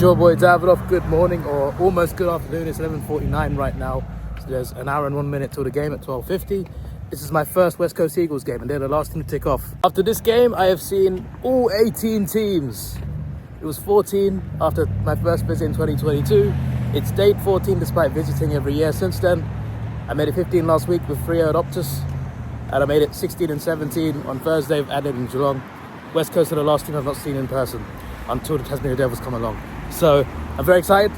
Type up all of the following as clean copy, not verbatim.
your boy Davidoff. Good morning or almost good afternoon. It's 11:49 right now. So there's an hour and 1 minute till the game at 12:50. This is my first West Coast Eagles game and they're the last team to tick off. After this game, I have seen all 18 teams. It was 14 after my first visit in 2022. It's date 14 despite visiting every year since then. I made it 15 last week with Freo at Optus. And I made it 16 and 17 on Thursday with Added in Geelong. West Coast are the last team I've not seen in person until the Tasmania Devils come along. So I'm very excited.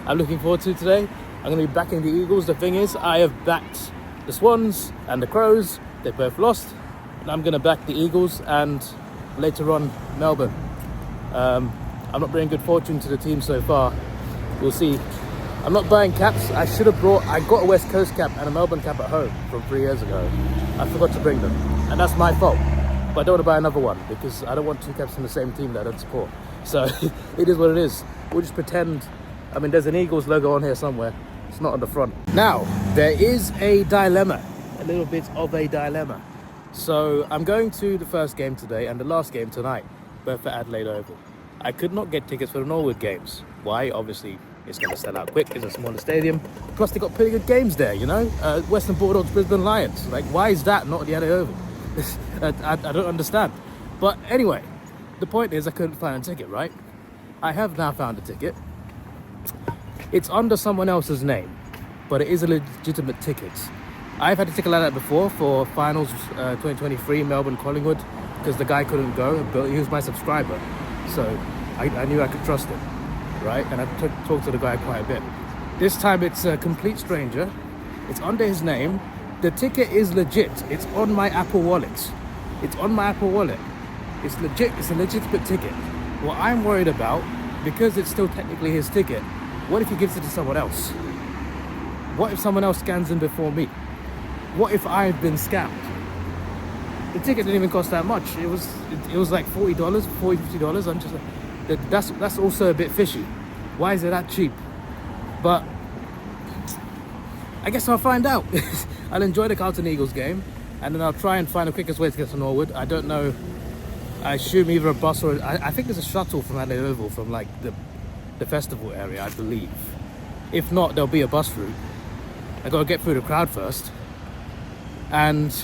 I'm looking forward to today. I'm going to be backing the Eagles. The thing is, I have backed the Swans and the Crows. They both lost. And I'm going to back the Eagles and later on Melbourne. I'm not bringing good fortune to the team so far. We'll see. I'm not buying caps. I got a West Coast cap and a Melbourne cap at home from 3 years ago. I forgot to bring them. And that's my fault. But I don't want to buy another one because I don't want two caps from the same team that I don't support. So it is what it is. We'll just pretend. I mean, there's an Eagles logo on here somewhere. It's not on the front. Now, there is a dilemma. A little bit of a dilemma. So I'm going to the first game today and the last game tonight. Both at Adelaide Oval. I could not get tickets for the Norwood games. Why? Obviously, it's going to sell out quick. It's a smaller stadium. Plus, they got pretty good games there, you know? Western Bulldogs, Brisbane Lions. Like, why is that not at the Adelaide Oval? I don't understand. But anyway, the point is I couldn't find a ticket, right? I have now found a ticket. It's under someone else's name, but it is a legitimate ticket. I've had a ticket like that before for finals 2023 Melbourne Collingwood because the guy couldn't go, but he was my subscriber. So I knew I could trust him, right? And I talked to the guy quite a bit. This time it's a complete stranger. It's under his name. The ticket is legit. It's on my Apple Wallet. It's on my Apple Wallet. It's legit. It's a legitimate ticket. What I'm worried about, because it's still technically his ticket, what if he gives it to someone else? What if someone else scans in before me? What if I've been scammed? The ticket didn't even cost that much. It was like $40, $50. I'm just like, that's also a bit fishy. Why is it that cheap? But I guess I'll find out. I'll enjoy the Carlton Eagles game and then I'll try and find the quickest way to get to Norwood. I don't know. I assume either a bus or I think there's a shuttle from Adelaide Oval from like the festival area, I believe. If not, there'll be a bus route. I gotta get through the crowd first. And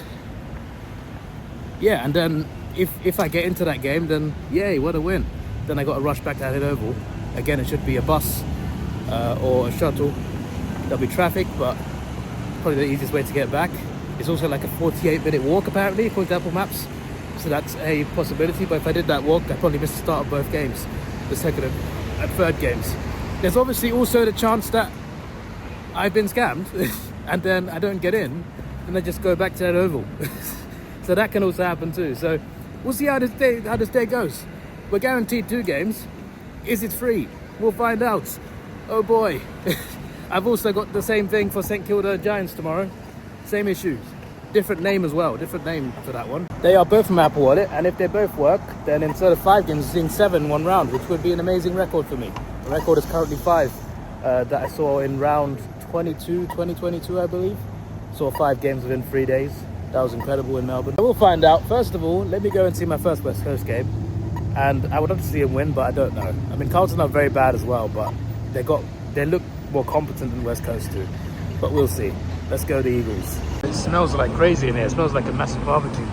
yeah, and then if I get into that game, then yay, what a win. Then I gotta rush back to Adelaide Oval. Again, it should be a bus or a shuttle. There'll be traffic, but probably the easiest way to get back. It's also like a 48-minute walk apparently, according to Apple Maps. So that's a possibility, but if I did that walk, I'd probably miss the start of both games. The second and third games. There's obviously also the chance that I've been scammed and then I don't get in and I just go back to that oval. So that can also happen too. So we'll see how this day goes. We're guaranteed 2 games. Is it free? We'll find out. Oh boy. I've also got the same thing for St Kilda Giants tomorrow. Same issues. Different name as well. Different name for that one. They are both from Apple Wallet, and if they both work, then instead of 5 games, it's 7 in one round, which would be an amazing record for me. The record is currently 5 that I saw in round 2022, I believe. Saw 5 games within 3 days. That was incredible in Melbourne. I will find out. First of all, let me go and see my first West Coast game. And I would love to see him win, but I don't know. I mean, Carlton are very bad as well, but they look more competent than West Coast do. But we'll see. Let's go the Eagles. It smells like crazy in here. It smells like a massive barbecue.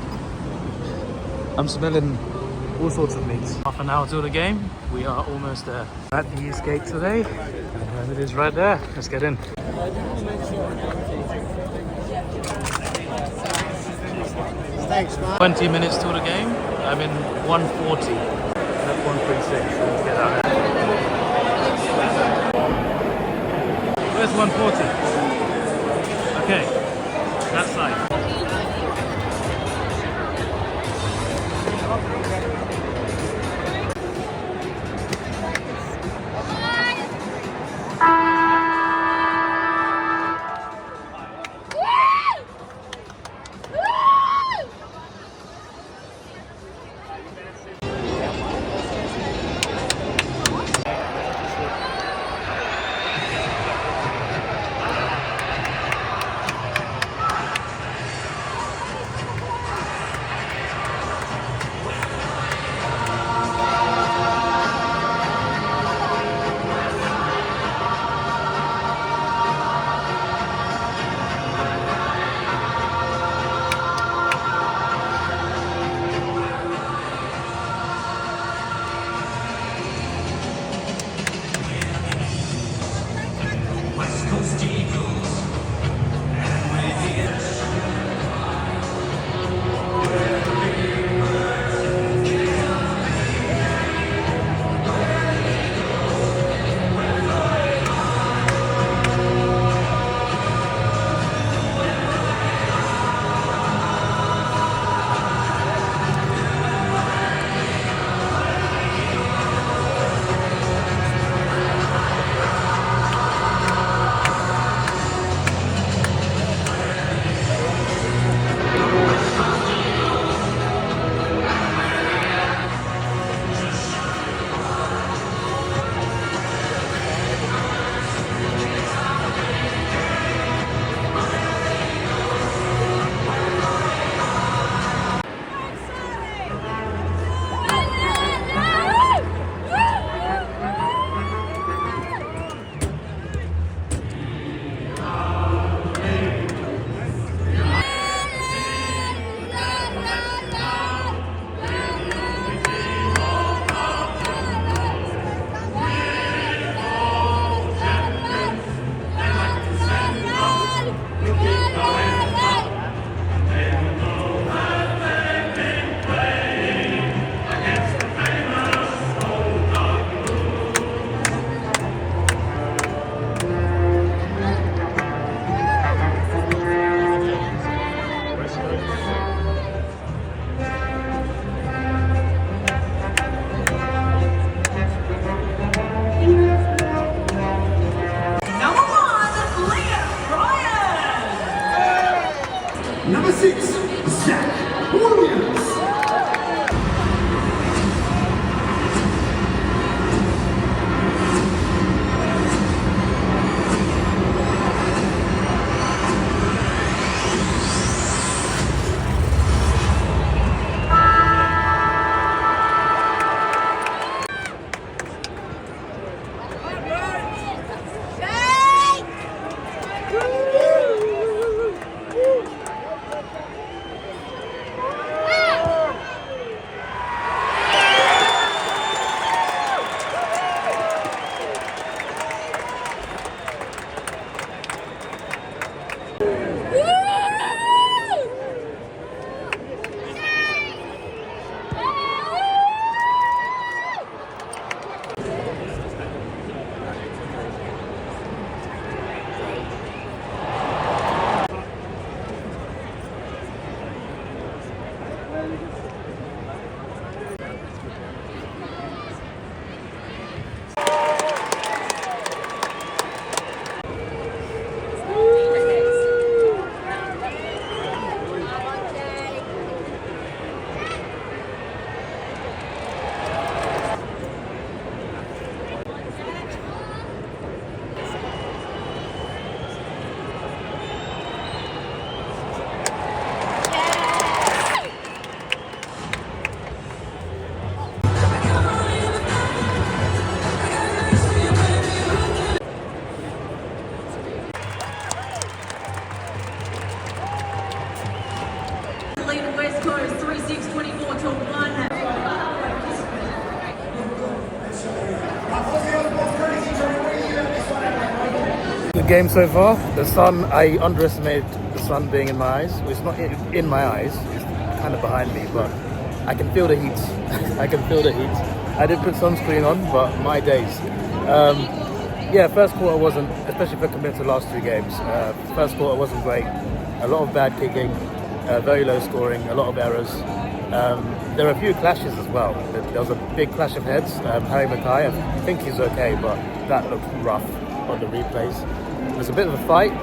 I'm smelling all sorts of meats. Half an hour till the game. We are almost there. At the East Gate today. And it is right there. Let's get in. Thanks, man. 20 minutes till the game. I'm in 140. At 136. So let's get out. Where's 140? Okay, that side. Good game so far. The sun, I underestimated the sun being in my eyes. Well, it's not in my eyes, it's kind of behind me, but I can feel the heat. I can feel the heat. I did put sunscreen on, but my days. Yeah, first quarter wasn't, especially for compared to the last two games, first quarter wasn't great. A lot of bad kicking, very low scoring, a lot of errors. There were a few clashes as well. There was a big clash of heads. Harry Mackay, I think he's okay, but that looked rough on the replays. There's a bit of a fight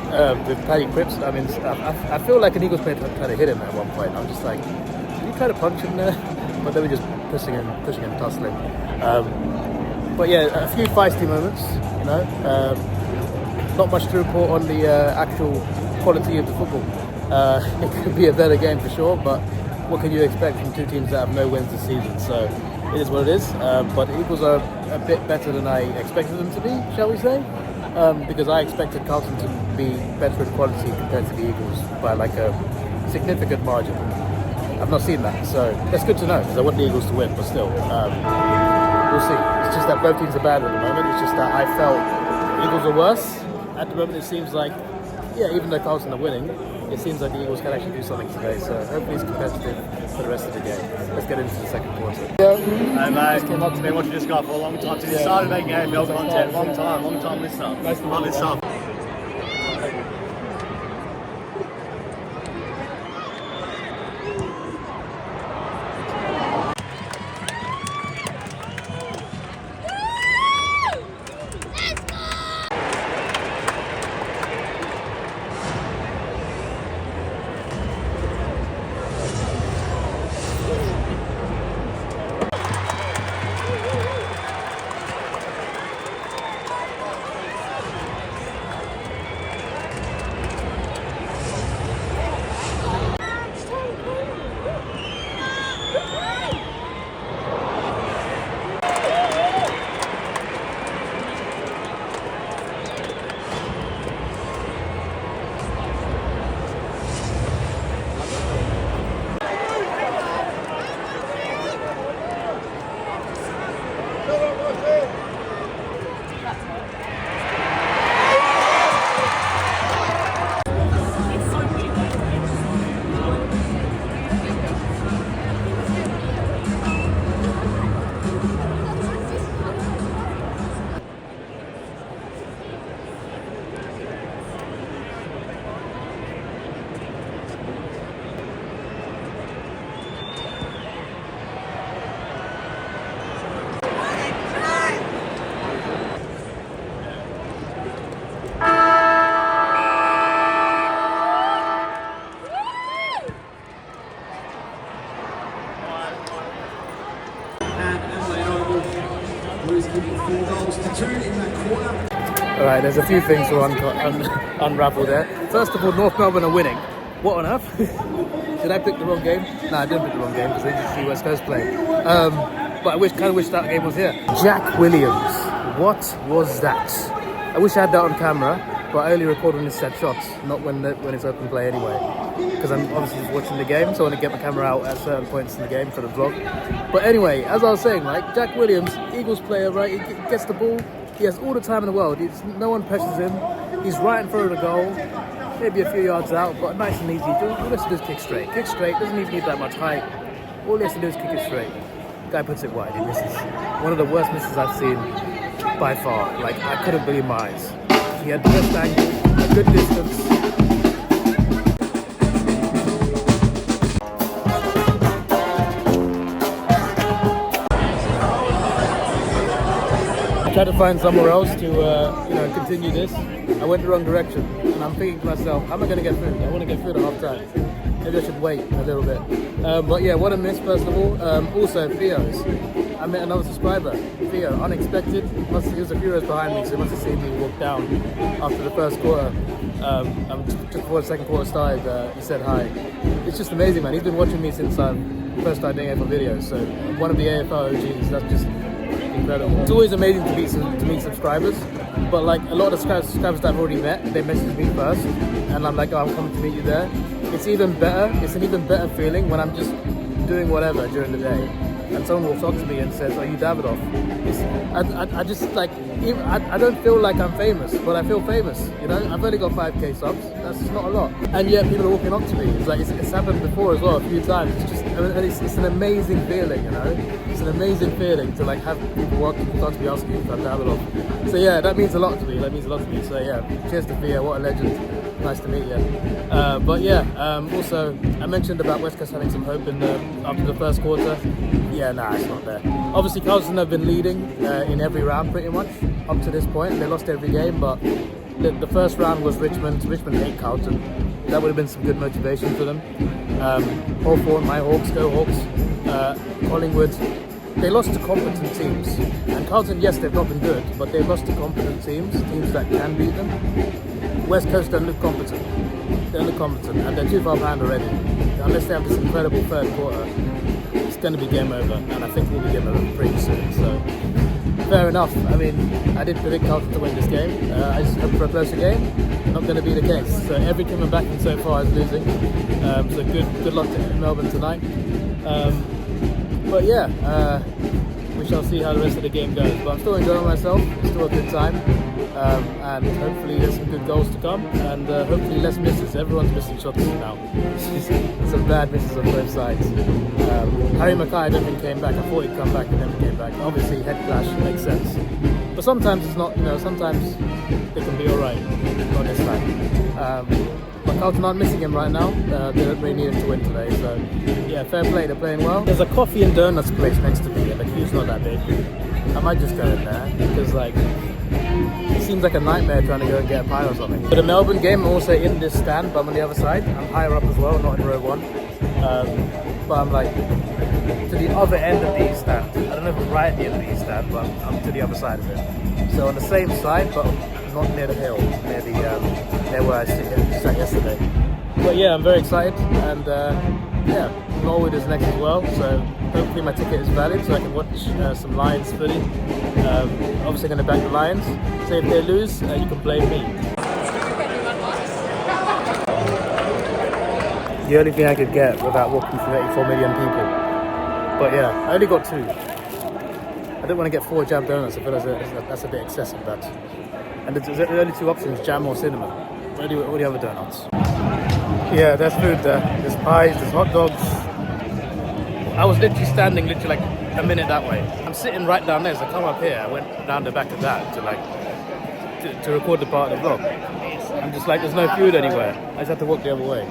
with Paddy Cripps. I mean, I feel like an Eagles player tried to hit him at one point. I'm just like, did you try to punch him there? But they were just pushing and tussling. But yeah, a few feisty moments, you know. Not much to report on the actual quality of the football. It could be a better game for sure, but what can you expect from two teams that have no wins this season? So it is what it is. But the Eagles are a bit better than I expected them to be, shall we say? Because I expected Carlton to be better in quality compared to the Eagles by like a significant margin. I've not seen that, so that's good to know because I want the Eagles to win, but still, we'll see. It's just that both teams are bad at the moment. It's just that I felt the Eagles are worse. At the moment it seems like, yeah, even though Carlton are winning, it seems like the Eagles can actually do something today, so hopefully it's competitive for the rest of the game. Let's get into the second quarter. Hey mate, I've been watching this guy for a long time since he started making AFL content. Long time listener. Love this stuff. Alright, there's a few things to unravel there. First of all, North Melbourne are winning. What on earth? Did I pick the wrong game? No, I didn't pick the wrong game because I didn't see West Coast play. But I kind of wish that game was here. Jack Williams, what was that? I wish I had that on camera, but I only record when it's set shots, not when it's open play anyway. Because I'm obviously just watching the game, so I want to get my camera out at certain points in the game for the vlog. But anyway, as I was saying, like Jack Williams, Eagles player, right? He gets the ball. He has all the time in the world. No one pressures him. He's right in front of the goal, maybe a few yards out, but nice and easy. All he has to do is kick straight. Kick straight, doesn't even need that much height. All he has to do is kick it straight. Guy puts it wide, he misses. One of the worst misses I've seen by far. Like, I couldn't believe my eyes. He had the best angle, a good distance. I tried to find somewhere else to continue this. I went the wrong direction, and I'm thinking to myself, how am I going to get food? I want to get food at half time. Maybe I should wait a little bit. But yeah, what a miss first of all. Also, Theo's. I met another subscriber, Theo, unexpected. He was a few rows behind me, so he must have seen me walk down after the first quarter. Just before the second quarter started, he said hi. It's just amazing, man. He's been watching me since I first started doing AFL videos. So one of the AFL OGs, that's just incredible. It's always amazing to meet subscribers, but like a lot of the subscribers that I've already met, they message me first, and I'm like, oh, I'm coming to meet you there. It's even better. It's an even better feeling when I'm just doing whatever during the day, and someone walks up to me and says, "Are you Davidoff?" I just like, I don't feel like I'm famous, but I feel famous. You know, I've only got 5k subs. That's not a lot, and yet people are walking up to me. It's like it's happened before as well, a few times. It's just, and it's an amazing feeling, you know. It's an amazing feeling to like have people walking up to me asking if I'm Davidoff. So yeah, that means a lot to me. That means a lot to me. So yeah, cheers to Via. What a legend. Nice to meet you. But yeah, also I mentioned about West Coast having some hope in after the first quarter. Yeah, nah, it's not there. Obviously, Carlton have been leading in every round pretty much up to this point. They lost every game, but the first round was Richmond. Richmond hate Carlton. That would have been some good motivation for them. Hawthorn, my Hawks, go Hawks. Collingwood, they lost to competent teams. And Carlton, yes, they've not been good, but they've lost to competent teams that can beat them. West Coast don't look competent. They don't look competent, and they're too far behind already. Unless they have this incredible third quarter, it's going to be game over, and I think we'll be game over pretty soon. So, fair enough. I mean, I did predict Carlton to win this game. I just hope for a closer game. Not going to be the case. So every team I'm backing so far is losing. So good luck to Melbourne tonight. But yeah, we shall see how the rest of the game goes. But I'm still enjoying myself. It's still a good time. And hopefully there's some good goals to come, and hopefully less misses. Everyone's missing shots now. Some bad misses on both sides. Harry Mackay, I don't think came back. I thought he'd come back and never came back. Obviously head clash makes sense, but sometimes it's not. You know, sometimes they can be alright. Not this time. But Carlton aren't missing him right now. They don't really need him to win today. So yeah, fair play. They're playing well. There's a coffee and donuts place next to me, and the queue's not that big. I might just go in there because like. It seems like a nightmare trying to go and get a pie or something. For the Melbourne game, I'm also in this stand, but I'm on the other side. I'm higher up as well, not in row one. But I'm like to the other end of the east stand. I don't know if I'm right at the end of the east stand, but I'm to the other side of it. So on the same side, but not near the hill, near the near where I sat yesterday. But yeah, I'm very excited, and yeah, Norwood is next as well. So hopefully my ticket is valid, so I can watch some Lions footy. Obviously going to back the Lions, so if they lose, you can blame me. The only thing I could get without walking through 84 million people. But yeah, I only got 2. I didn't want to get 4 jam donuts. I feel that's a bit excessive, that. And there's only 2 options, jam or cinnamon. What do you have donuts? Yeah, there's food there. There's pies, there's hot dogs. I was literally standing like a minute that way. I'm sitting right down there, so I come up here. I went down the back of that to record the part of the vlog. I'm just like, there's no food anywhere. I just have to walk the other way.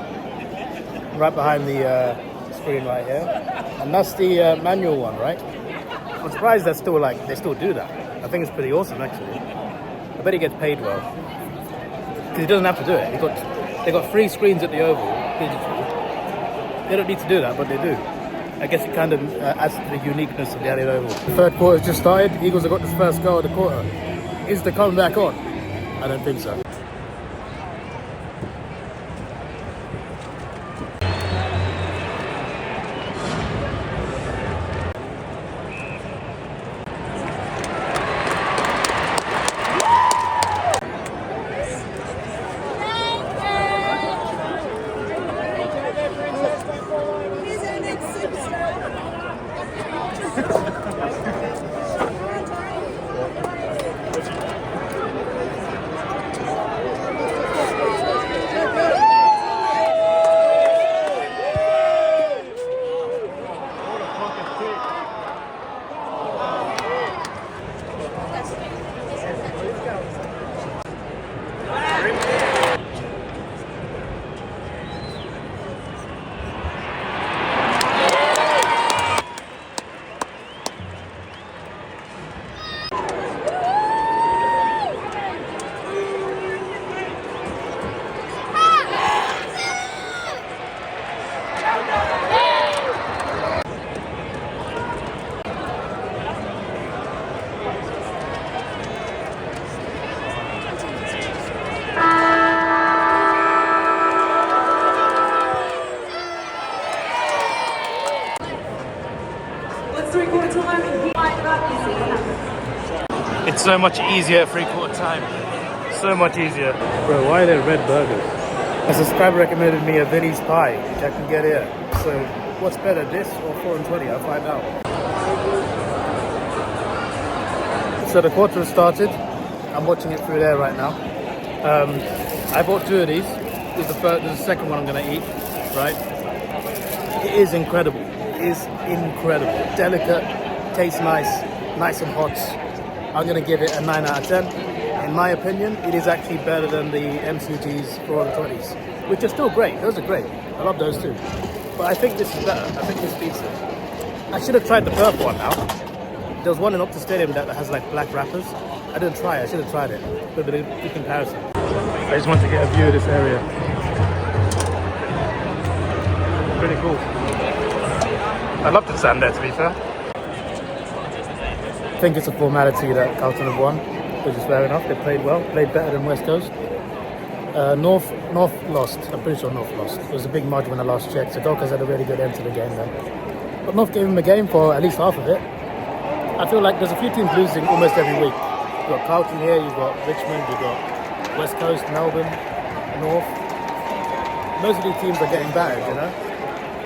Right behind the screen right here. And that's the manual one, right? I'm surprised they still do that. I think it's pretty awesome, actually. I bet he gets paid well. Because he doesn't have to do it. They got 3 screens at the Oval, digital. They don't need to do that, but they do. I guess it kind of adds to the uniqueness of the Adelaide Oval. The third quarter's just started. Eagles have got this first goal of the quarter. Is the comeback on? I don't think so. It's so much easier at 3/4 time. So much easier. Bro, why are there red burgers? A subscriber recommended me a Vinny's pie, which I can get here. So what's better, this or 4 and 20? I'll find out. So the quarter has started. I'm watching it through there right now. I bought 2 of these. This is the second one I'm going to eat, right? It is incredible. It is incredible. Delicate, tastes nice and hot. I'm going to give it a 9 out of 10. In my opinion, it is actually better than the MCG's 4 and 20s, which are still great. Those are great. I love those too. But I think this is better. I think this beats it. I should have tried the purple one now. There was one in Optus Stadium that has like black wrappers. I didn't try it. I should have tried it. But a good comparison. I just want to get a view of this area. Pretty cool. I love the sand there, to be fair. I think it's a formality that Carlton have won, which is fair enough. They played well, played better than West Coast. North lost. I'm pretty sure North lost. It was a big margin when I last checked. So Dockers had a really good end to the game then. But North gave him a game for at least half of it. I feel like there's a few teams losing almost every week. You've got Carlton here, you've got Richmond, you've got West Coast, Melbourne, North. Most of these teams are getting battered, you know?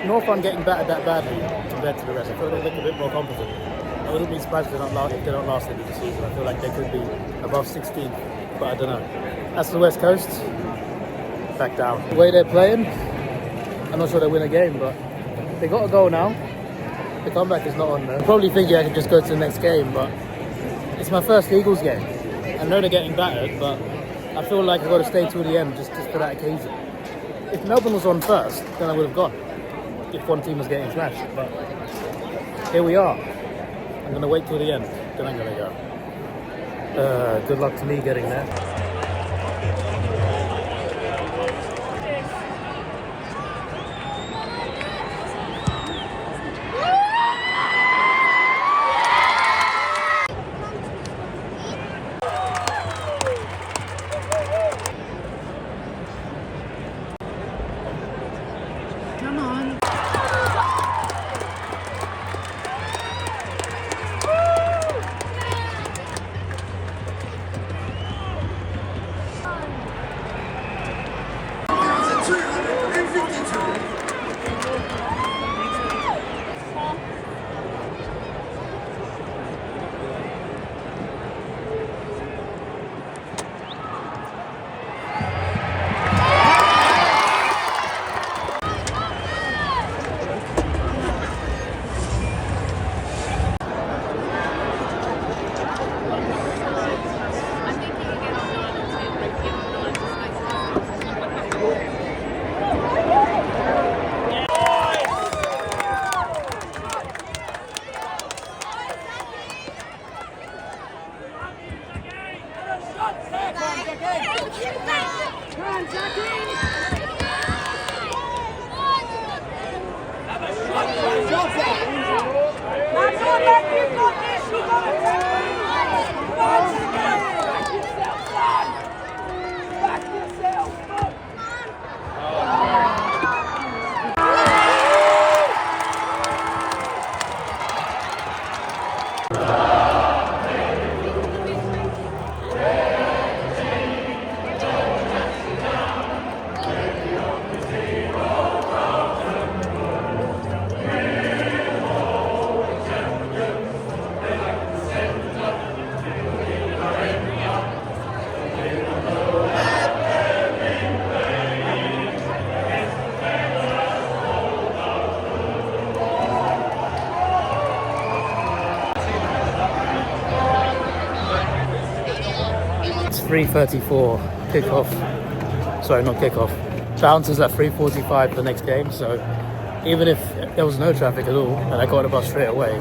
North aren't getting battered that badly compared to the rest. I feel like they look a bit more competent. I wouldn't be surprised if they don't last into the season. I feel like they could be above 16, but I don't know. That's the West Coast. Back down. The way they're playing, I'm not sure they win a game, but they got a goal now. The comeback is not on there. Probably thinking I could just go to the next game, but it's my first Eagles game. I know they're getting battered, but I feel like I've got to stay till the end just for that occasion. If Melbourne was on first, then I would have gone. If one team was getting smashed, but here we are. I'm going to wait till the end, then I'm going to go. Good luck to me getting there. Come on. It's 3:34 kickoff. Sorry, not kickoff. Bounces at 3:45 for the next game. So even if there was no traffic at all and I got a bus straight away,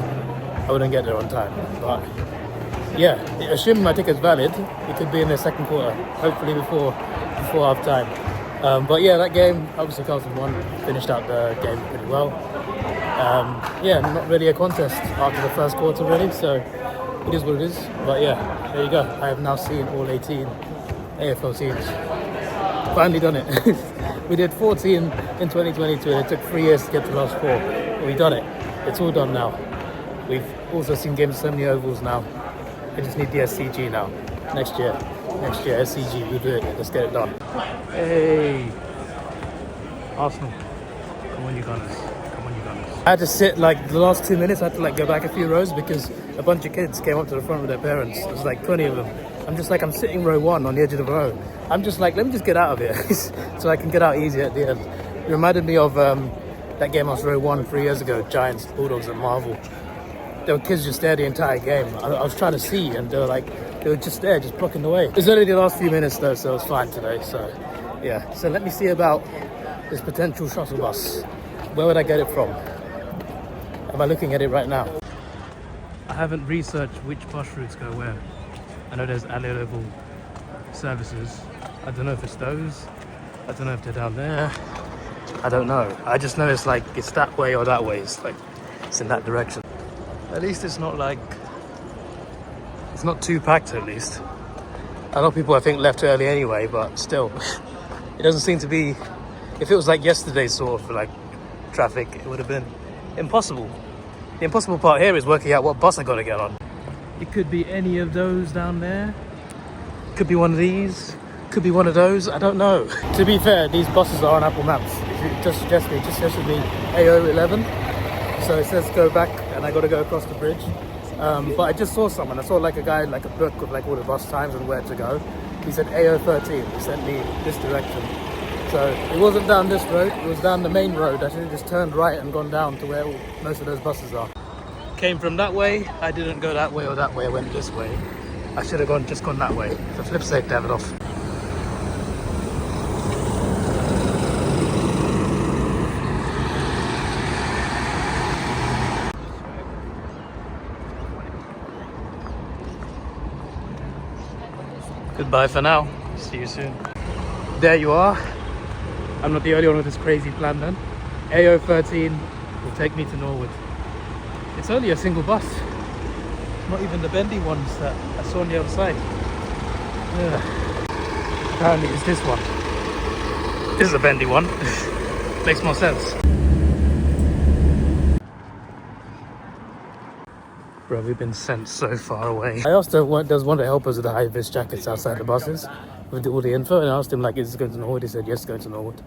I wouldn't get there on time. But yeah, assuming my ticket's valid, it could be in the second quarter, hopefully before half time. But yeah, that game, obviously Carlton won, finished out the game pretty well. Yeah, not really a contest after the first quarter really, so it is what it is. But yeah, there you go. I have now seen all 18 AFL teams. Finally done it. We did 14 in 2022 and it took 3 years to get to the last 4. But we done it. It's all done now. We've also seen games of so many ovals now. I just need the SCG now. Next year, SCG, we'll do it. Let's get it done. Hey, Arsenal. Come on, you Gunners. Come on, you Gunners. I had to sit like the last 2 minutes. I had to like go back a few rows because a bunch of kids came up to the front with their parents. It was like 20 of them. I'm just like, I'm sitting row 1 on the edge of the row. I'm just like, let me just get out of here so I can get out easy at the end. It reminded me of that game I was row 1 3 years ago, Giants, Bulldogs at Marvel. There were kids just there the entire game. I was trying to see and they were just there, just blocking the way. It was only the last few minutes though, so it was fine today. So yeah, so let me see about this potential shuttle bus. Where would I get it from? Am I looking at it right now? I haven't researched which bus routes go where. I know there's alley level services. I don't know if it's those. I don't know if they're down there. I don't know. I just know it's like, it's that way or that way. It's like, it's in that direction. At least it's not like, it's not too packed at least. A lot of people I think left early anyway, but still, it doesn't seem to be, if it was like yesterday's sort of like traffic, it would have been impossible. The impossible part here is working out what bus I gotta get on. It could be any of those down there. Could be one of these. Could be one of those. I don't know. To be fair, these buses are on Apple Maps. It just suggested me AO11. So it says go back and I gotta go across the bridge. But I just saw someone. I saw like a guy, like a book with like all the bus times and where to go. He said AO13. He sent me this direction. So it wasn't down this road, it was down the main road. I should have just turned right and gone down to where most of those buses are. Came from that way, I didn't go that way or that way, I went this way. I should have just gone that way. For flip's sake, Davidoff. Goodbye for now, see you soon. There you are. I'm not the only one with this crazy plan then. AO13 will take me to Norwood. It's only a single bus. Not even the bendy ones that I saw on the other side. Apparently it's this one. This is a bendy one. Makes more sense. Bro, we've been sent so far away. I asked does one to help us with the high-vis jackets outside the buses with all the info, and I asked him like, is it going to Norwood? He said yes, going to Norwood.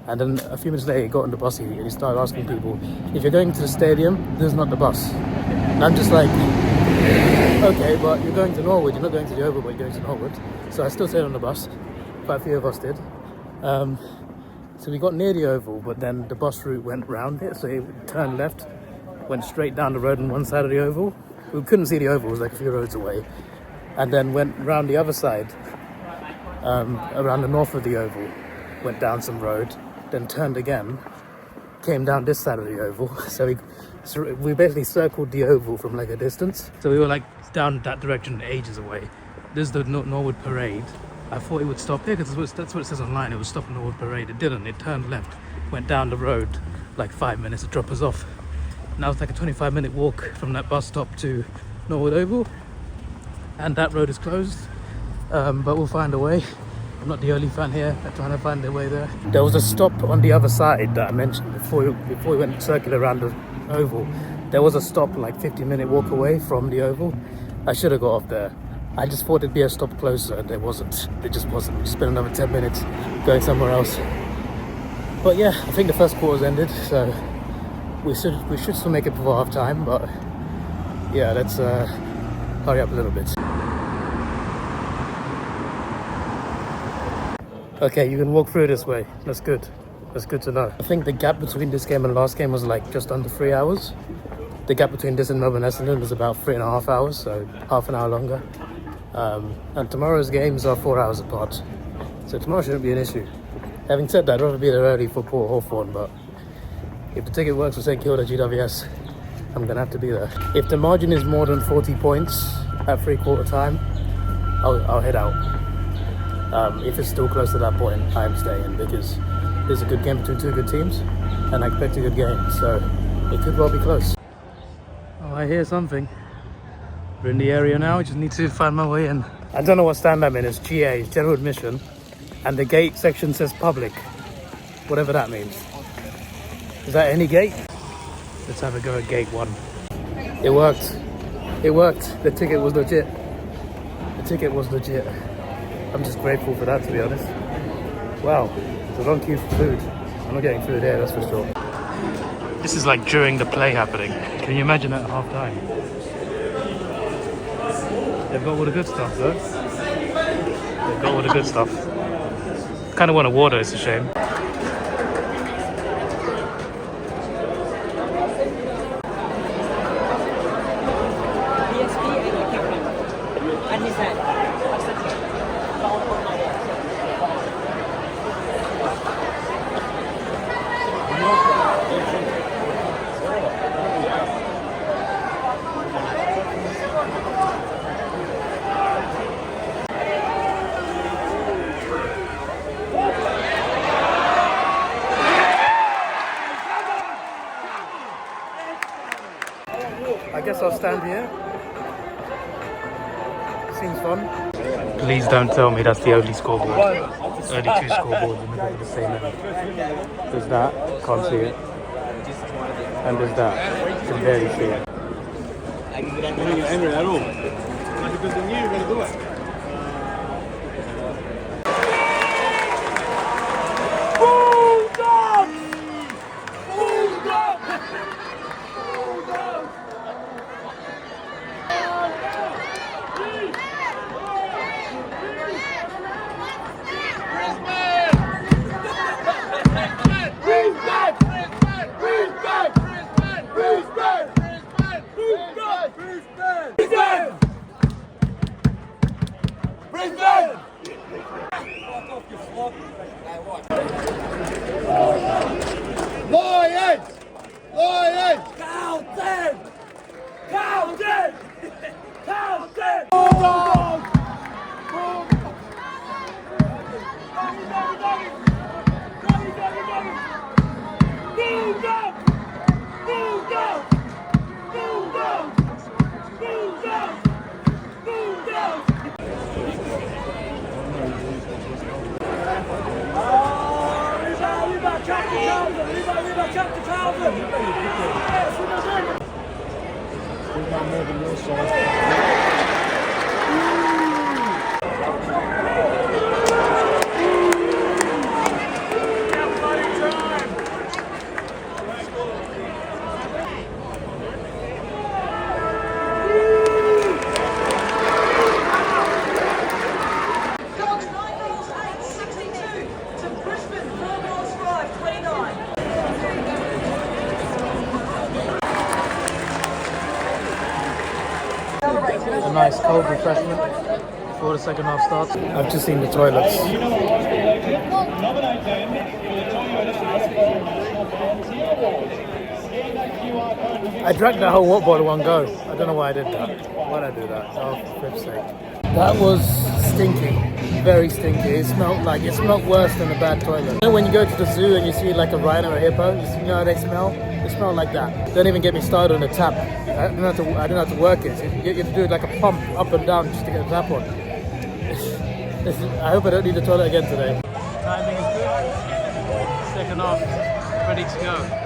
And then a few minutes later he got on the bus and he started asking people, if you're going to the stadium, this is not the bus. And I'm just like, okay, but you're going to Norwood, you're not going to the Oval, but you're going to Norwood. So I still stayed on the bus. Quite a few of us did. So we got near the Oval, but then the bus route went round it, so it turned left, went straight down the road on one side of the Oval. We couldn't see the Oval, it was like a few roads away. And then went round the other side, around the north of the Oval, went down some road, then turned again, came down this side of the Oval. So we basically circled the Oval from like a distance. So we were like down that direction ages away. This is the Norwood Parade. I thought it would stop here because that's what it says online. It would stop at Norwood Parade. It didn't. It turned left, went down the road like 5 minutes to drop us off. Now it's like a 25-minute walk from that bus stop to Norwood Oval. And that road is closed, but we'll find a way. I'm not the only fan here trying to find their way there. There was a stop on the other side that I mentioned before we went circular around the Oval. There was a stop like 50-minute walk away from the Oval. I should have got off there. I just thought it'd be a stop closer and there wasn't. It just wasn't. We spent another 10 minutes going somewhere else. But yeah, I think the first quarter's ended, so we should still make it before half time, but yeah, let's hurry up a little bit. Okay, you can walk through this way. That's good. That's good to know. I think the gap between this game and last game was like just under 3 hours. The gap between this and Melbourne Essendon was about 3.5 hours, so half an hour longer. And tomorrow's games are 4 hours apart, so tomorrow shouldn't be an issue. Having said that, I'd rather be there early for Port Hawthorn, but if the ticket works for St Kilda GWS, I'm gonna have to be there. If the margin is more than 40 points at 3/4 time, I'll head out. If it's still close to that point, I'm staying because there's a good game between two good teams and I expect a good game, so it could well be close. Oh, I hear something. We're in the area now, I just need to find my way in. I don't know what stand I'm in, it's GA, it's general admission, and the gate section says public, whatever that means. Is that any gate? Let's have a go at gate 1. It worked. It worked. The ticket was legit. The ticket was legit. I'm just grateful for that, to be honest. Wow, it's a long queue for food. I'm not getting food here, that's for sure. This is like during the play happening. Can you imagine that at half time? They've got all the good stuff though. They've got all the good stuff. Kind of want a water, it's a shame. I guess I'll stand here. Seems fun. Please don't tell me that's the only scoreboard. Only 2 scoreboards in the middle of the same end. There's that, can't see it. And there's that, can barely see it. You're not angry at all. Because they knew you were going to do it. Bulldogs! Bulldogs! Bulldogs! Lions! Lions! Carlton! Carlton! Carlton! Bulldogs! Bulldogs! Bulldogs! Bulldogs! Bulldogs! Bulldogs! A nice cold refreshment before the second half starts. I've just seen the toilets. I drank that whole water bottle in one go. I don't know why I did that. Why did I do that? Oh, for flip's sake. That was stinky. Very stinky. It smelled worse than a bad toilet. You know when you go to the zoo and you see like a rhino or a hippo, you know how they smell? They smell like that. Don't even get me started on the tap. I don't have to work it. You have to do it like a pump up and down just to get the tap on. I hope I don't need the toilet again today. Timing is good. Second half, ready to go.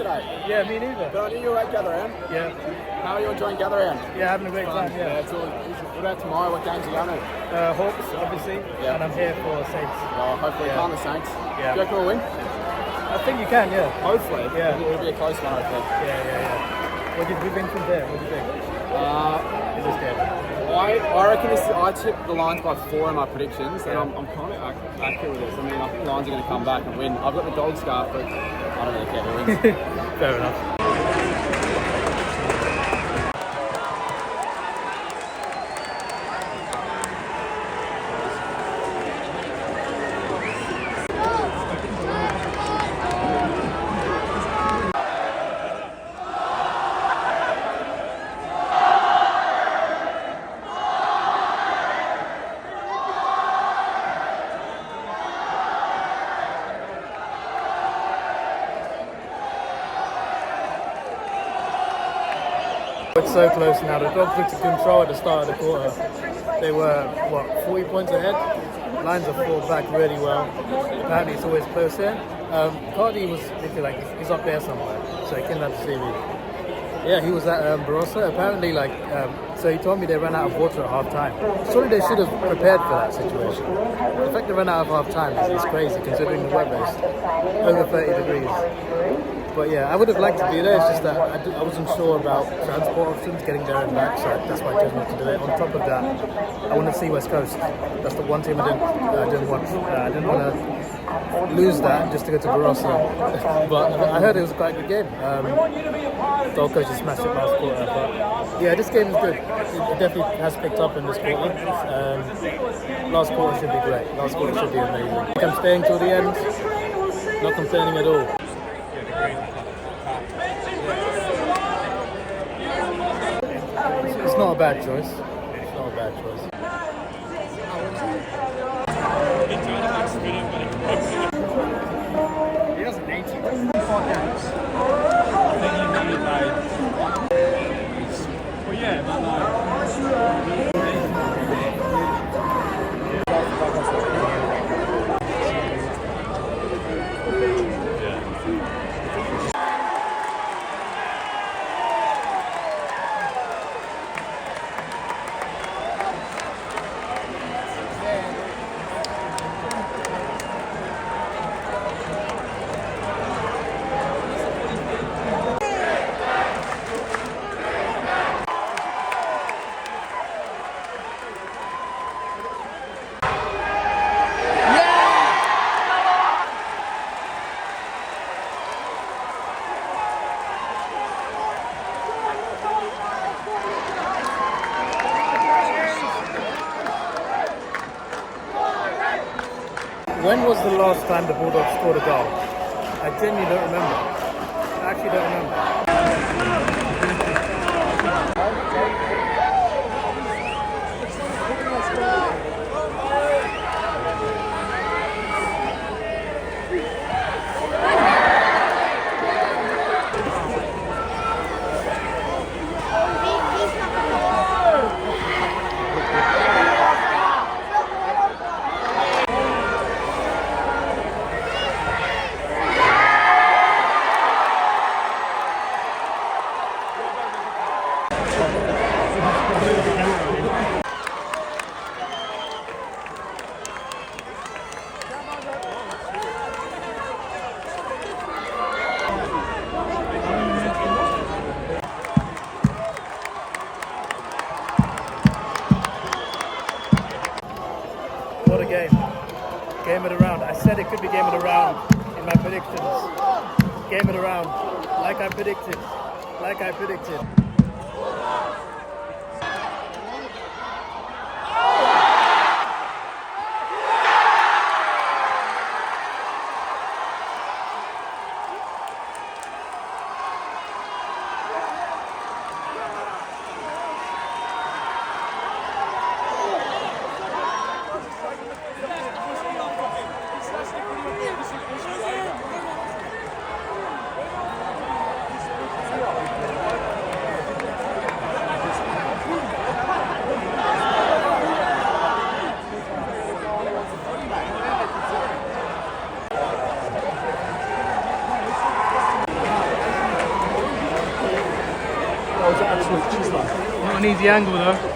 today. Yeah, me neither. But I knew you were at Gather Round. Yeah. How are you enjoying Gather Round? Yeah, having a great time, yeah. It's all, what about tomorrow? What games are you going to? Hawks, obviously, Yeah. and I'm here for Saints. Oh, hopefully Yeah. calm the Saints. Yeah. Do you reckon we'll win? I think you can, yeah. Hopefully. Yeah. It'll be a close one, I think. Yeah. What do you think from there? What do you think? Is this game? I reckon I tipped the Lions by 4 in my predictions, and I'm kind of accurate with this. I mean, I think the Lions are going to come back and win. I've got the dog scarf, but I don't really care who wins. Fair enough. It's so close now. The Dogs took control at the start of the quarter. They were, 40 points ahead? Lions have fought back really well. Apparently it's always close here. Cardi was, if you like, he's up there somewhere, so he came down to see me. Yeah, he was at Barossa. Apparently, so he told me they ran out of water at half time. Surely they should have prepared for that situation. The fact they ran out of half time is crazy considering the weather is over 30 degrees. But yeah, I would have liked to be there. It's just that I wasn't sure about transport options, getting there and back, so that's why I chose not to do it. On top of that, I want to see West Coast. That's the one team I didn't want. I didn't want to lose that just to go to Barossa. But I heard it was quite a good game. Gold Coast just smashed it last quarter. But yeah, this game is good. It definitely has picked up in this quarter. Last quarter should be great. Last quarter should be amazing. I think I'm staying till the end. Not complaining at all. It's not a bad choice. It's not a bad choice. 2018. 4 games. I think you need like. Well, yeah, but like. When was the last time the Bulldogs scored a goal? I genuinely don't remember. I actually don't remember. What a game. Game of the round. I said it could be game of the round in my predictions. Game of the round. Like I predicted. Like I predicted. was an absolute chisler. Not an easy angle though.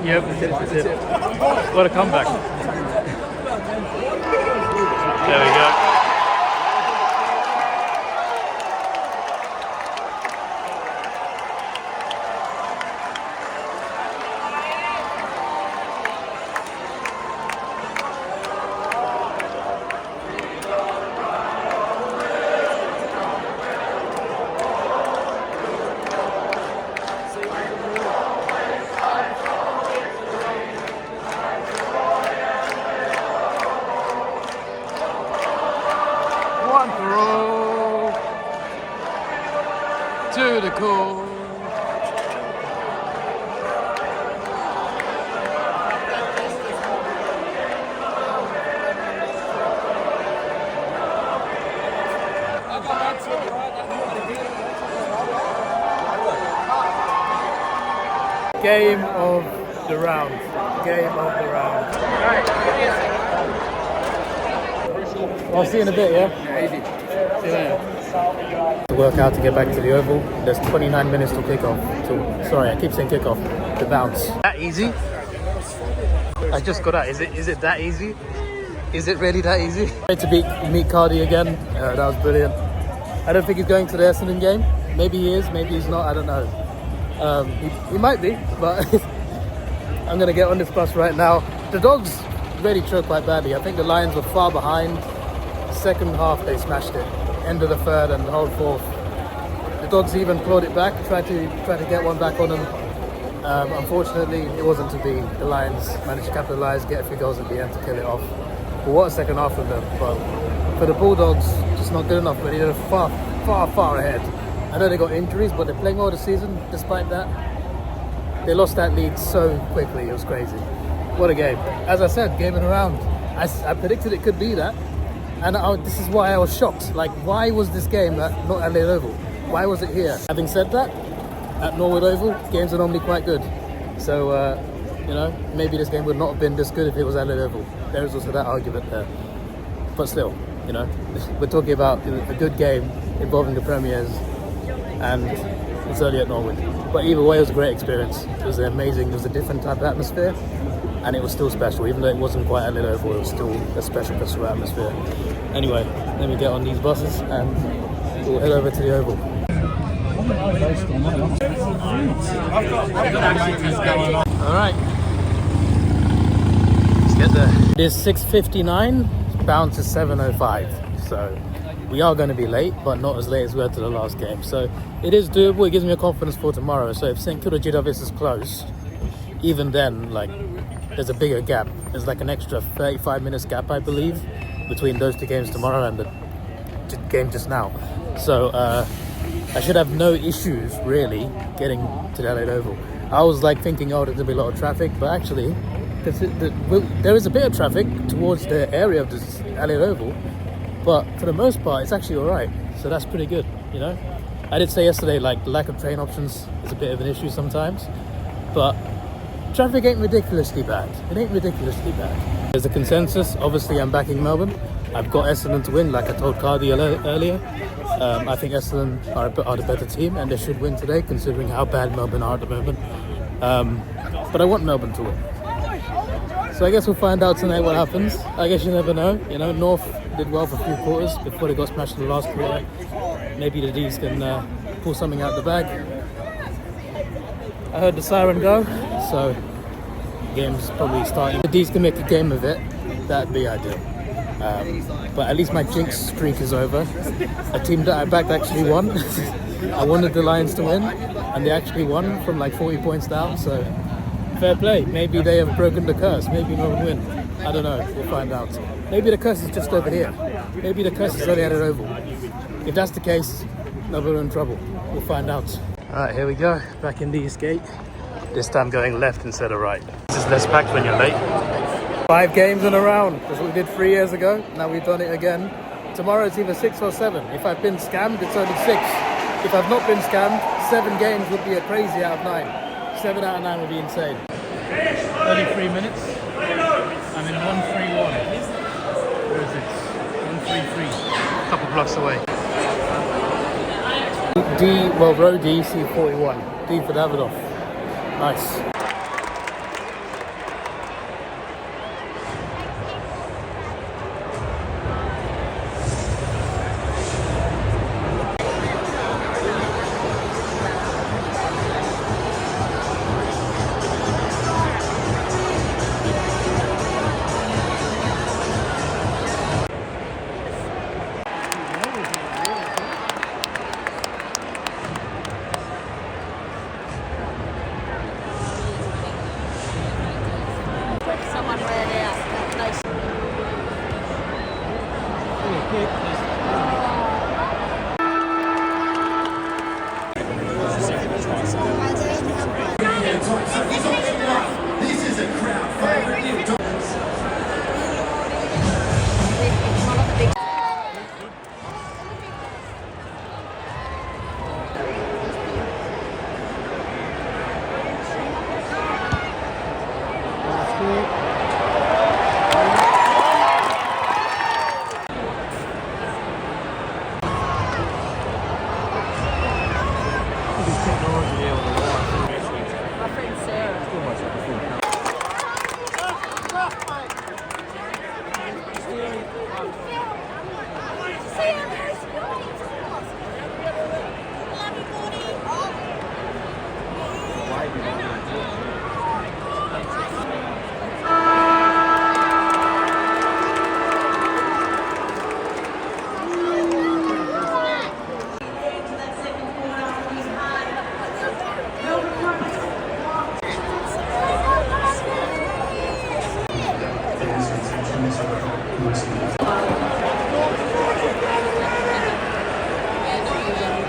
Yep, that's it. What a comeback. There we go. To the core. Game of the round. Game of the round. I'll see you in a bit, yeah? Yeah, easy. See you later. To work out to get back to the oval. There's 29 minutes till kickoff. Sorry, I keep saying kickoff. The bounce. That easy? I just got out. Is it that easy? Is it really that easy? Great to meet Cardi again. That was brilliant. I don't think he's going to the Essendon game. Maybe he is, maybe he's not. I don't know. He might be, but I'm gonna get on this bus right now. The Dogs really choked quite badly. I think the Lions were far behind. Second half they smashed it. End of the third and the whole fourth. The Dogs even clawed it back, tried to get one back on them. Unfortunately, it wasn't to be. The Lions managed to capitalise, get a few goals at the end to kill it off. But what a second half from them. But for the Bulldogs, just not good enough. But they're far, far, far ahead. I know they got injuries, but they're playing well this season. Despite that, they lost that lead so quickly. It was crazy. What a game! As I said, game of the round. I predicted it could be that. And this is why I was shocked. Like, why was this game not at Adelaide Oval? Why was it here? Having said that, at Norwood Oval, games are normally quite good. So, you know, maybe this game would not have been this good if it was at Adelaide Oval. There is also that argument there. But still, you know, we're talking about a good game involving the Premiers, and it's only at Norwood. But either way, it was a great experience. It was amazing. It was a different type of atmosphere. And it was still special, even though it wasn't quite at Adelaide Oval, it was still a special atmosphere. Anyway, let me get on these buses and we'll head over to the Oval. Alright, let's get there. It is 6:59, bound to 7:05. So we are going to be late, but not as late as we were to the last game. So it is doable, it gives me a confidence for tomorrow. So if St Kilda GWS is close, even then, like, there's a bigger gap. There's like an extra 35 minutes gap, I believe, between those two games tomorrow and the game just now. So I should have no issues really getting to the Adelaide Oval. I was like thinking, oh, there's gonna be a lot of traffic, but actually because there is a bit of traffic towards the area of this Elliott Oval, but for the most part, it's actually all right. So that's pretty good, you know. I did say yesterday, like, the lack of train options is a bit of an issue sometimes, but traffic ain't ridiculously bad. It ain't ridiculously bad. There's a consensus. Obviously, I'm backing Melbourne. I've got Essendon to win, like I told Cardi earlier. I think Essendon are the better team, and they should win today, considering how bad Melbourne are at the moment. But I want Melbourne to win. So I guess we'll find out tonight what happens. I guess you never know. You know, North did well for a few quarters before they got smashed in the last quarter. Maybe the D's can pull something out the bag. I heard the siren go, so the game's probably starting. If the D's can make a game of it, that'd be ideal. But at least my jinx streak is over. A team that I backed actually won. I wanted the Lions to win, and they actually won from like 40 points down, so fair play. Maybe they have broken the curse. Maybe Melbourne win. I don't know. We'll find out. Maybe the curse is just over here. Maybe the curse is only at an oval. If that's the case, Melbourne are in trouble. We'll find out. Alright, here we go. Back in the East Gate. This time going left instead of right. This is less packed when you're late. 5 games in a round. That's what we did 3 years ago. Now we've done it again. Tomorrow it's either 6 or 7. If I've been scammed, it's only 6. If I've not been scammed, 7 games would be a crazy out of 9. 7 out of 9 would be insane. 33 minutes. I'm in 131. Where is it? 133. A couple blocks away. Row D, C41. D for Davidoff. Nice.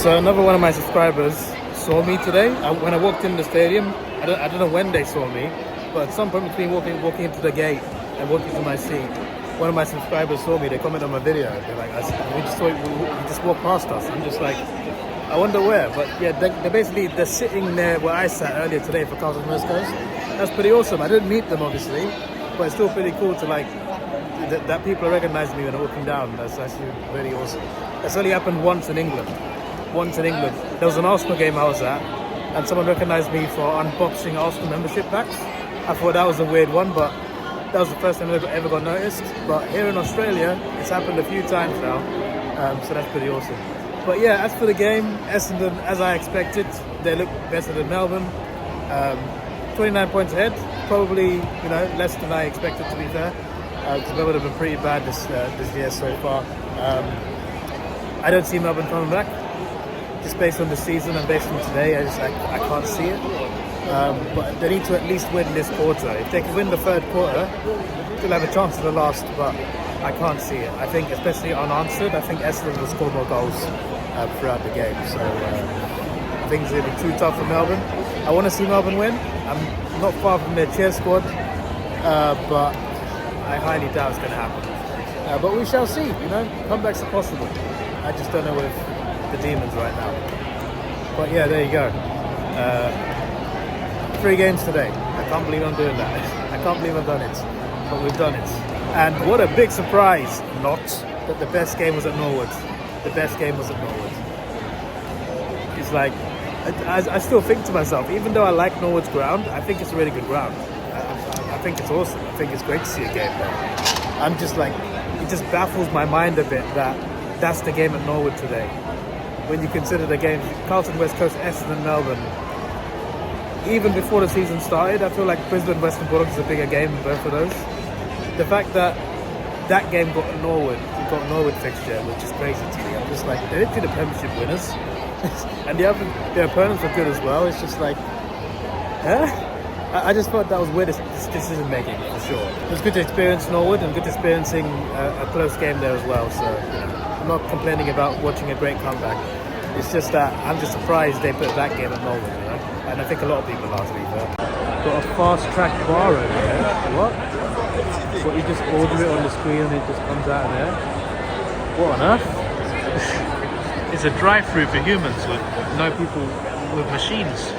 So another one of my subscribers saw me today. When I walked in the stadium, I don't know when they saw me, but at some point between walking into the gate and walking to my seat, one of my subscribers saw me. They commented on my video. They're like, "We just saw you, you just walked past us." I'm just like, I wonder where. But yeah, they're sitting there where I sat earlier today for Carlton West Coast. That's pretty awesome. I didn't meet them obviously, but it's still pretty cool to like that people recognize me when I'm walking down. That's actually really awesome. That's only happened once in England. There was an Arsenal game I was at, and someone recognized me for unboxing Arsenal membership packs. I thought that was a weird one, but that was the first time I ever got noticed. But here in Australia, it's happened a few times now, so that's pretty awesome. But yeah, as for the game, Essendon, as I expected, they look better than Melbourne. 29 points ahead, probably less than I expected, to be fair, because Melbourne have been pretty bad this year so far. I don't see Melbourne coming back. Just based on the season and based on today, I can't see it. But they need to at least win this quarter. If they can win the third quarter, they'll have a chance at the last, but I can't see it. I think, especially unanswered, I think Essendon will score more goals throughout the game. So I think it's going to be too tough for Melbourne. I want to see Melbourne win. I'm not far from their cheer squad. but I highly doubt it's going to happen. But we shall see, you know, comebacks are possible. I just don't know with the Demons right now. But yeah, there you go. 3 games today. I can't believe I'm doing that. I can't believe I've done it. But we've done it. And what a big surprise, not that the best game was at Norwood. The best game was at Norwood. It's like, I still think to myself, even though I like Norwood's ground, I think it's a really good ground. I think it's awesome. I think it's great to see a game there. I'm just like, it just baffles my mind a bit that that's the game at Norwood today. When you consider the games, Carlton, West Coast, Essendon, Melbourne. Even before the season started, I feel like Brisbane, Western Bulldogs is a bigger game than both of those. The fact that that game got Norwood fixture, which is crazy to me. I'm just like, they're literally the Premiership winners. And their opponents were good as well. It's just like, huh? I just thought that was weird decision making for sure. It was good to experience Norwood and good experiencing a close game there as well. So you know, I'm not complaining about watching a great comeback. It's just that I'm just surprised they put that game at Norwood, you know? And I think a lot of people are, to be fair. Got a fast track bar over here. What? What, you just order it on the screen and it just comes out of there? What on earth? It's a drive-through for humans with no people with machines.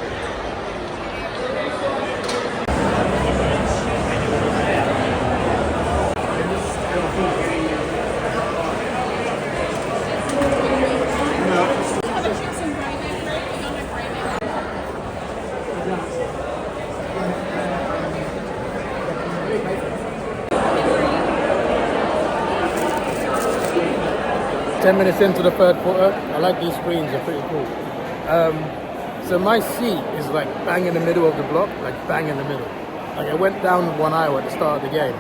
Ten minutes into the third quarter, I like these screens, they're pretty cool. So my seat is like bang in the middle of the block, like bang in the middle. Like I went down 1 hour at the start of the game.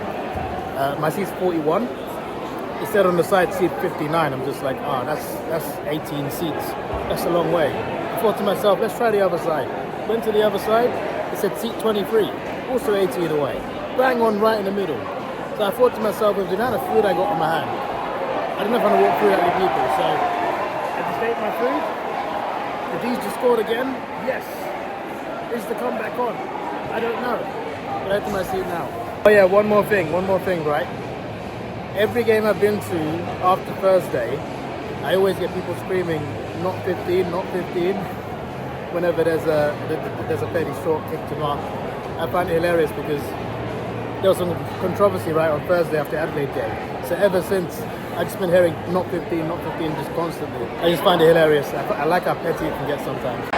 My seat's 41. It said on the side seat 59. I'm just like, that's 18 seats. That's a long way. I thought to myself, let's try the other side. Went to the other side, it said seat 23, also 18 away. Bang on right in the middle. So I thought to myself, with the amount of food I got on my hand, I don't know if I'm going to walk through that with people, so I just ate my food. The D's just scored again. Yes. Is the comeback on? I don't know. But I have to my seat now. Oh yeah, one more thing, right? Every game I've been to after Thursday, I always get people screaming, not 15, not 15, whenever there's a fairly short kick to mark. I find it hilarious because there was some controversy right on Thursday after the Adelaide game. So ever since, I've just been hearing not 15 just constantly. I just find it hilarious. I like how petty it can get sometimes.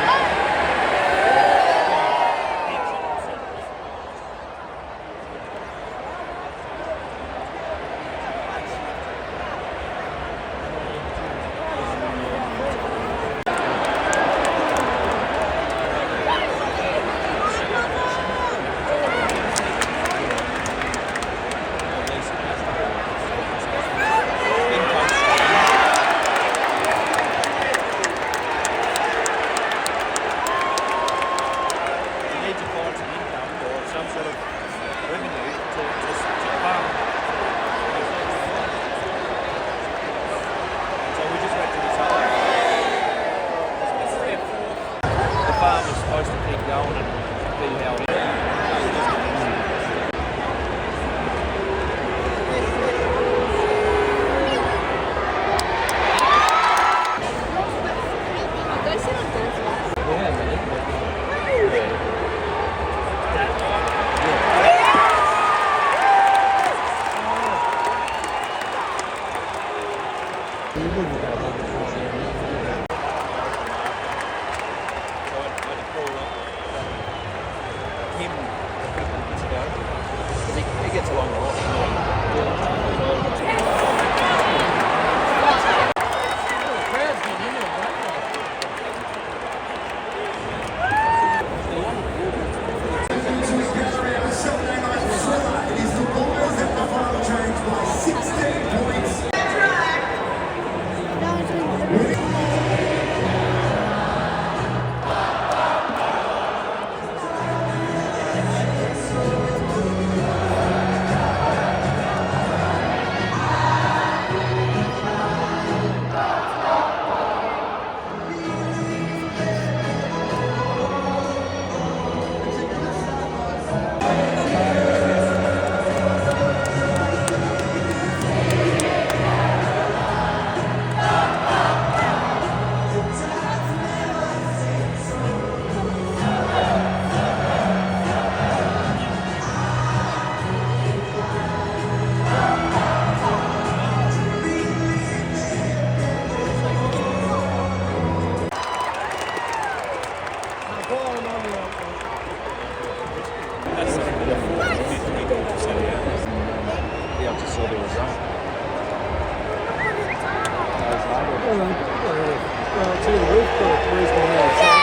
just saw the result. Well, to the roof, but Brisbane Melbourne.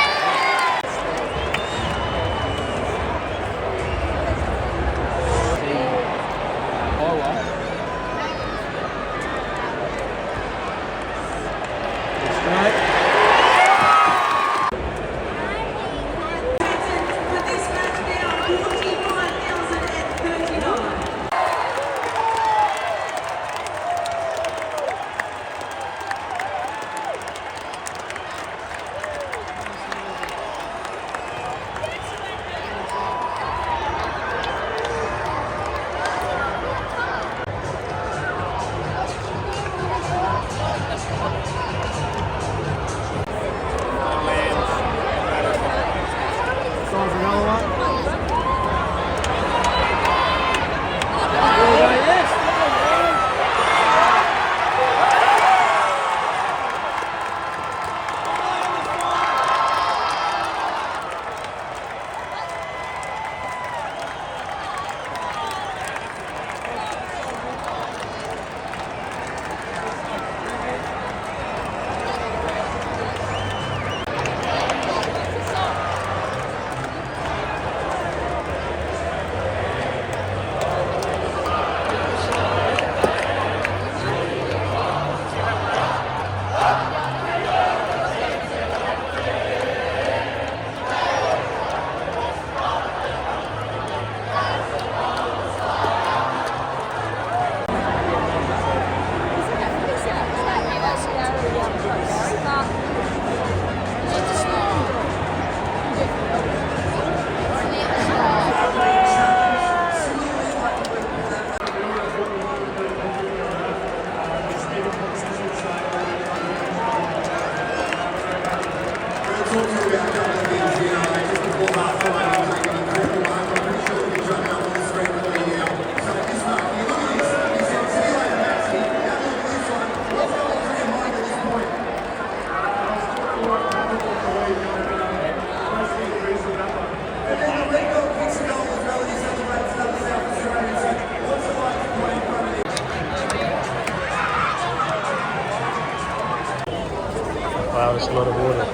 Wow, that's a lot of water.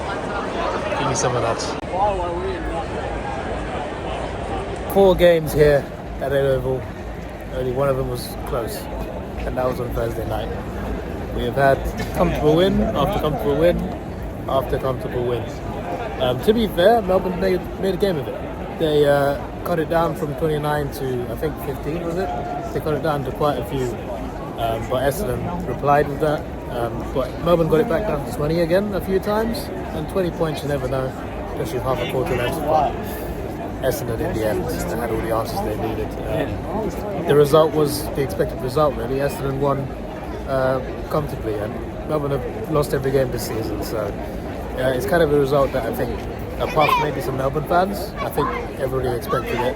Give me some of that. 4 games here at Oval. Only one of them was close, and that was on Thursday night. We have had comfortable win after comfortable win after comfortable win. To be fair, Melbourne made a game of it. They cut it down from 29 to I think 15, was it? They cut it down to quite a few, but Essendon replied with that. But Melbourne got it back down to 20 again a few times, and 20 points you never know, especially with half a quarter left. But Essendon in the end had all the answers they needed. The result was the expected result really. Essendon won comfortably, and Melbourne have lost every game this season, so it's kind of a result that I think, apart from maybe some Melbourne fans, I think everybody expected it.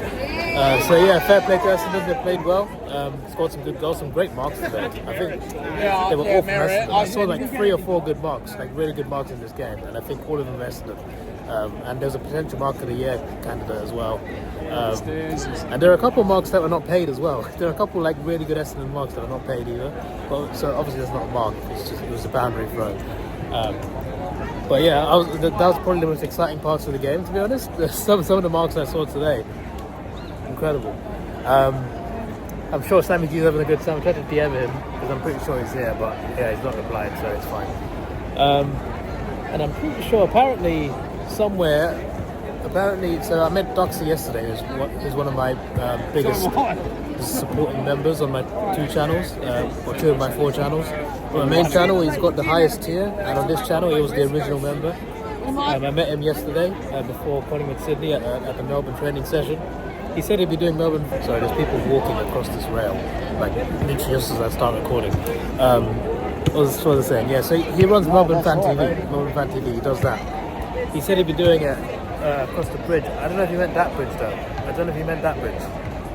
So yeah, fair play to Essendon. They played well, scored some good goals, some great marks today. I think they were all from Essendon. I saw like 3 or 4 good marks, like really good marks in this game, and I think all of them were Essendon. And there's a potential mark of the year candidate as well. And there are a couple of marks that were not paid as well. There are a couple like really good Essendon marks that are not paid either. But, so obviously that's not a mark, it was a boundary throw. But yeah, that was probably the most exciting parts of the game, to be honest. Some of the marks I saw today, incredible. I'm sure Sammy G's having a good time. I tried to DM him because I'm pretty sure he's here, but yeah, he's not replied, so it's fine. And I'm pretty sure apparently so I met Doxy yesterday, who's one of my biggest supporting members on my 2 channels, or 2 of my 4 channels. On my main channel, he's got the highest tier, and on this channel, he was the original member. I met him yesterday before Collingwood Sydney at the Melbourne training session. He said he'd be doing Melbourne. Sorry, there's people walking across this rail, like literally just as I start recording. What was I saying? Yeah, so he runs Melbourne Fan TV. Melbourne Fan TV, he does that. He said he'd be doing it across the bridge. I don't know if he meant that bridge though. I don't know if he meant that bridge.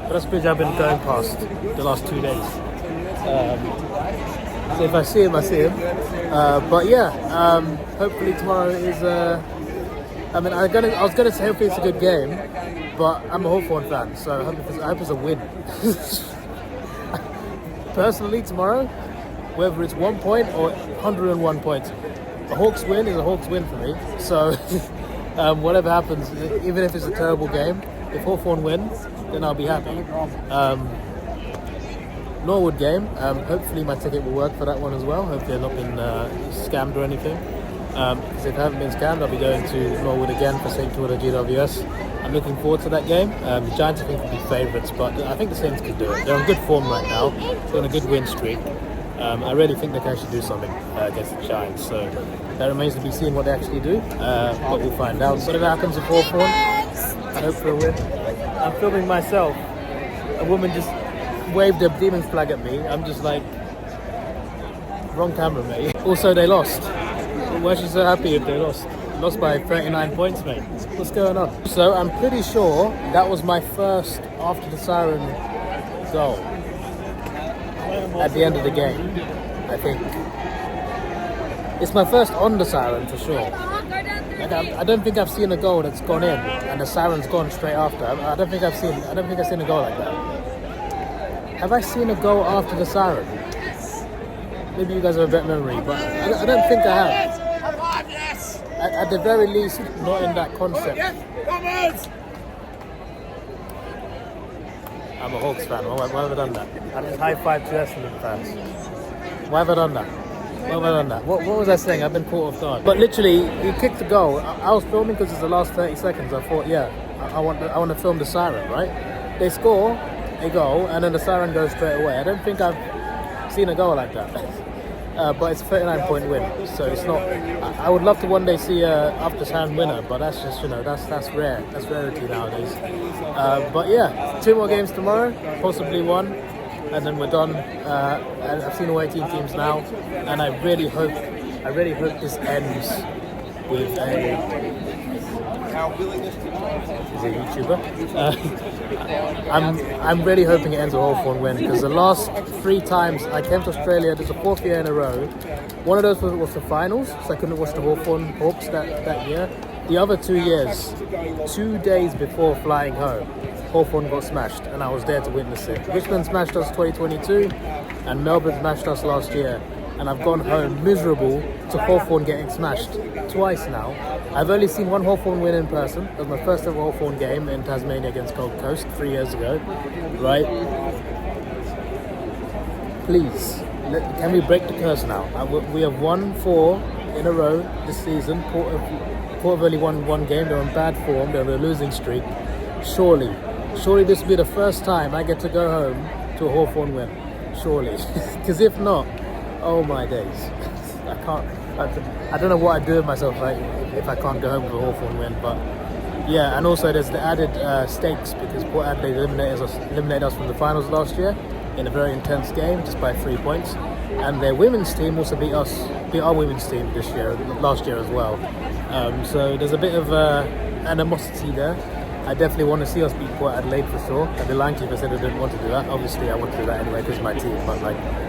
But that's the bridge I've been going past the last 2 days. So if I see him, I see him. But yeah, hopefully tomorrow is. I was gonna say hopefully it's a good game, but I'm a Hawthorn fan, so I hope it's a win. personally, tomorrow, whether it's 1 point or 101 points, a Hawks win is a Hawks win for me. So whatever happens, even if it's a terrible game, if Hawthorn wins, then I'll be happy. Norwood game, hopefully my ticket will work for that one as well. Hopefully I've not been scammed or anything. Because if I haven't been scammed, I'll be going to Norwood again for St. Kilda GWS. I'm looking forward to that game. The Giants, I think, will be favourites, but I think the Saints can do it. They're on good form right now. They're on a good win streak. I really think they can actually do something against the Giants. So that remains to be seen what they actually do, but we'll find out. Whatever happens with Hawthorn, I hope for a win. I'm filming myself. A woman just waved a demon's flag at me. I'm just like, wrong camera, mate. Also, they lost. Why is she so happy if they lost? Lost by 39 points, mate. What's going on? So I'm pretty sure that was my first after the siren goal at the end of the game, I think. It's my first on the siren for sure. Like, I don't think I've seen a goal that's gone in and the siren's gone straight after. I don't think I've seen a goal like that. Have I seen a goal after the siren? Maybe you guys have a better memory, but I don't think I have. At the very least, not in that concept. I'm a Hawks fan. Why have I done that? I just high-five to Essendon fans. Why have I done that? What was I saying? I've been caught off guard. But literally, he kicked the goal. I was filming because it's the last 30 seconds. I thought, yeah, I want to film the siren, right? They score a goal, and then the siren goes straight away. I don't think I've seen a goal like that. But it's a 39-point win, so it's not. I would love to one day see a after siren winner, but that's just, that's rare. That's rarity nowadays. But yeah, 2 more games tomorrow, possibly 1, and then we're done. And I've seen all 18 teams now, and I really hope this ends with a. Is he a YouTuber? I'm really hoping it ends with a Hawthorn win, because the last 3 times I came to Australia, there's a 4th year in a row. One of those was the finals, so I couldn't watch the Hawthorn Hawks that year. The other 2 years, 2 days before flying home, Hawthorn got smashed, and I was there to witness it. Brisbane smashed us 2022, and Melbourne smashed us last year. And I've gone home miserable to Hawthorn getting smashed twice now. I've only seen 1 Hawthorn win in person. It was my first ever Hawthorn game in Tasmania against Gold Coast 3 years ago. Right? Please, can we break the curse now? We have won 4 in a row this season. Port have only won 1 game. They're on bad form. They're on a losing streak. Surely this will be the first time I get to go home to a Hawthorn win. Surely. Because if not, oh my days. I don't know what I'd do with myself if I can't go home with a Hawthorn win, but yeah, and also there's the added stakes, because Port Adelaide eliminated us from the finals last year in a very intense game, just by 3 points, and their women's team also beat our women's team last year as well. So there's a bit of animosity there. I definitely want to see us beat Port Adelaide for sure. And the linekeeper said I didn't want to do that. Obviously, I want to do that anyway because it's my team. But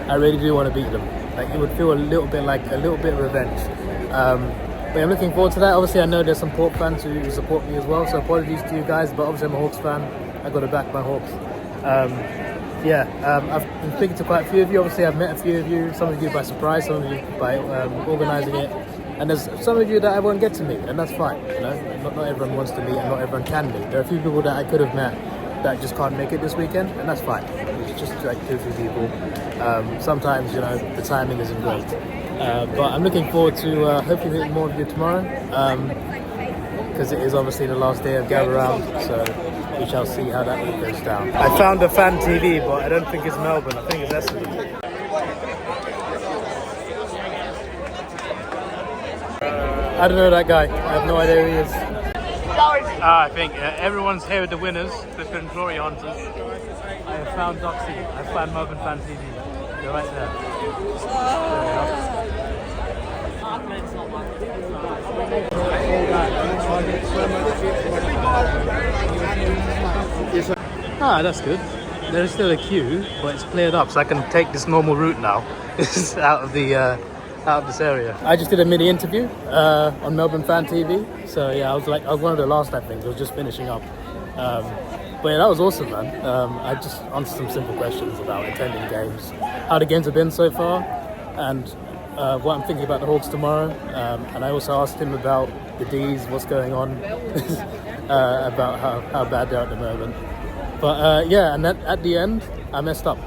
I really do want to beat them. It would feel a little bit of revenge. But I'm looking forward to that. Obviously, I know there's some Port fans who support me as well. So apologies to you guys. But obviously, I'm a Hawks fan. I got to back my Hawks. I've been speaking to quite a few of you. Obviously, I've met a few of you. Some of you by surprise. Some of you by organising it. And there's some of you that I won't get to meet, and that's fine. Not everyone wants to meet, and not everyone can meet. There are a few people that I could have met that just can't make it this weekend, and that's fine. It's just like 2 or 3 people. Sometimes, the timing isn't great. But I'm looking forward to hopefully meeting more of you tomorrow, because it is obviously the last day of Gather Round, so we shall see how that all goes down. I found a fan TV, but I don't think it's Melbourne. I think it's Essendon. I don't know that guy. I have no idea who he is. I think everyone's here with the winners, the Finn Glory Hunters. I have found Doxy. I found Melbourne Fan TV. They're right there. That's good. There's still a queue, but it's cleared up, so I can take this normal route now. This is out of this area. I just did a mini interview on Melbourne Fan TV. So yeah, I was one of the last, I think. I was just finishing up. But yeah, that was awesome, man. I just answered some simple questions about attending games, how the games have been so far, and what I'm thinking about the Hawks tomorrow. And I also asked him about the D's, what's going on, about how bad they're at the moment. But yeah, and then at the end, I messed up.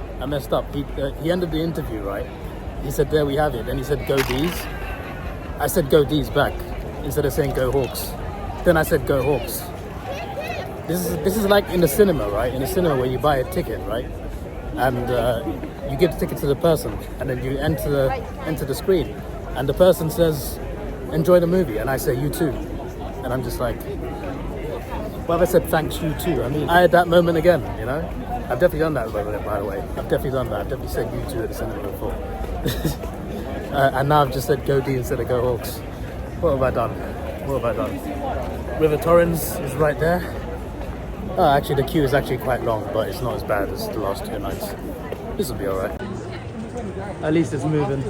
He ended the interview, right? He said, there we have it. Then he said, go D's. I said, go D's back, instead of saying go Hawks. Then I said, go Hawks. This is like in the cinema, right? In the cinema where you buy a ticket, right? And you give the ticket to the person, and then you enter the screen, and the person says, enjoy the movie, and I say, you too. And I'm just like, well, I said thanks, you too. I mean, I had that moment again, you know? I've definitely done that, by the way. I've definitely done that. I've definitely said you too at the cinema before. And now I've just said go D instead of go Hawks. What have I done? River Torrens is right there. Oh, actually, the queue is actually quite long, but it's not as bad as the last 2 nights. This will be alright. At least it's moving.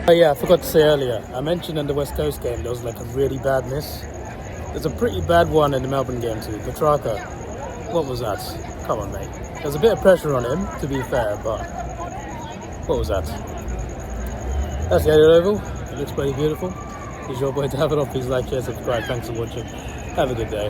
Oh yeah, I forgot to say earlier, I mentioned in the West Coast game there was like a really bad miss. There's a pretty bad one in the Melbourne game too. Petrarca. What was that? Come on, mate. There's a bit of pressure on him, to be fair, but what was that? That's the Elliot Oval. It looks pretty beautiful. It's your boy Davidoff. Please like, share, subscribe. Thanks for watching. Have a good day.